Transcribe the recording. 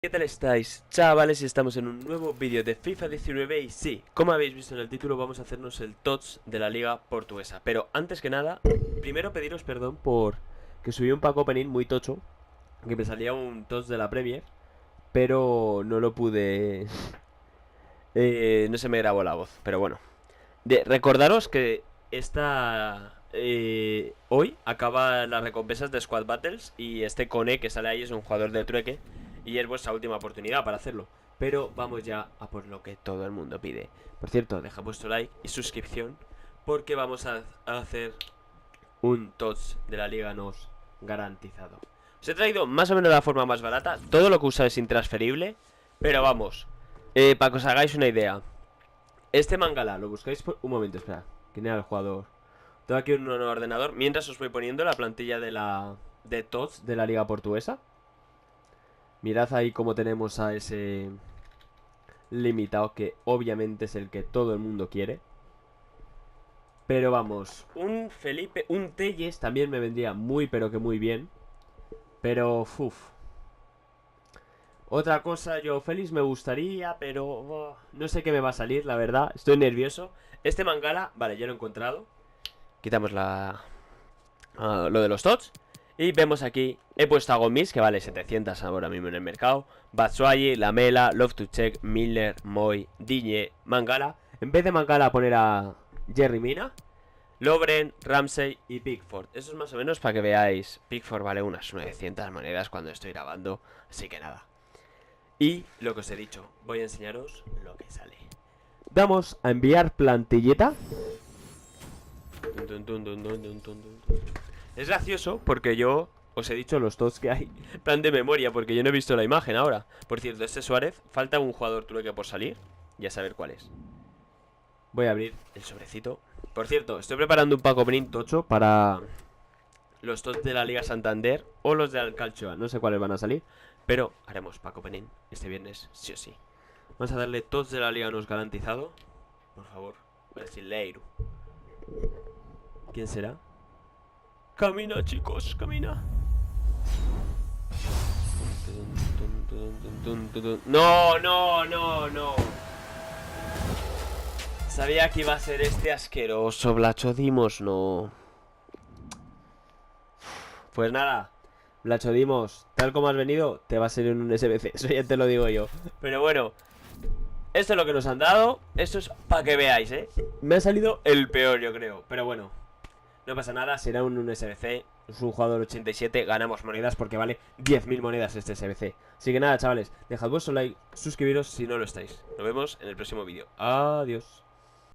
¿Qué tal estáis, chavales? Estamos en un nuevo vídeo de FIFA 19 y sí, como habéis visto en el título, vamos a hacernos el TOTS de la Liga Portuguesa. Pero antes que nada, primero pediros perdón por que subí un pack opening muy tocho, que me salía un TOTS de la Premier, pero no lo pude... no se me grabó la voz, pero bueno. Recordaros que hoy acaba las recompensas de Squad Battles y este Cone que sale ahí es un jugador de trueque y es vuestra última oportunidad para hacerlo. Pero vamos ya a por lo que todo el mundo pide. Por cierto, deja vuestro like y suscripción porque vamos a hacer un TOTS de la Liga NOS garantizado. Os he traído más o menos la forma más barata. Todo lo que usa es intransferible, pero vamos, para que os hagáis una idea. Este Mangala, lo buscáis por... Un momento, espera. ¿Quién era el jugador? Tengo aquí un nuevo ordenador. Mientras os voy poniendo la plantilla de TOTS de la Liga Portuguesa. Mirad ahí cómo tenemos a ese limitado, que obviamente es el que todo el mundo quiere. Pero vamos, un Felipe, un Telles también me vendría muy pero que muy bien. Pero, uff. Otra cosa, yo Félix me gustaría, pero no sé qué me va a salir, la verdad. Estoy nervioso. Este Mangala, vale, ya lo he encontrado. Quitamos lo de los TOTS. Y vemos aquí, he puesto a Gomis, que vale 700 ahora mismo en el mercado. Batshuayi, Lamela, Love to Check, Milner, Moy, Digne, Mangala. En vez de Mangala poner a Jerry Mina, Lovren, Ramsey y Pickford. Eso es más o menos para que veáis. Pickford vale unas 900 monedas cuando estoy grabando, así que nada. Y lo que os he dicho, voy a enseñaros lo que sale. Damos a enviar plantilleta. Es gracioso porque yo os he dicho los TOTS que hay. Plan de memoria, porque yo no he visto la imagen ahora. Por cierto, este Suárez, falta un jugador trueque por salir. Ya saber cuál es. Voy a abrir el sobrecito. Por cierto, estoy preparando un pack opening tocho para los TOTS de la Liga Santander o los de Alcalchoa. No sé cuáles van a salir, pero haremos pack opening este viernes, sí o sí. Vamos a darle TOTS de la Liga NOS garantizado. Por favor, brasileiro. ¿Quién será? Camina, chicos, camina. No, no, no, no. Sabía que iba a ser este asqueroso Blachodimos, no. Pues nada, Blachodimos, tal como has venido, te va a salir en un SBC, eso ya te lo digo yo. Pero bueno, esto es lo que nos han dado. Esto es para que veáis, me ha salido el peor, yo creo. Pero bueno, no pasa nada, será un SBC. Es un jugador 87, ganamos monedas porque vale 10.000 monedas este SBC. Así que nada, chavales, dejad vuestro like, suscribiros si no lo estáis. Nos vemos en el próximo vídeo. Adiós.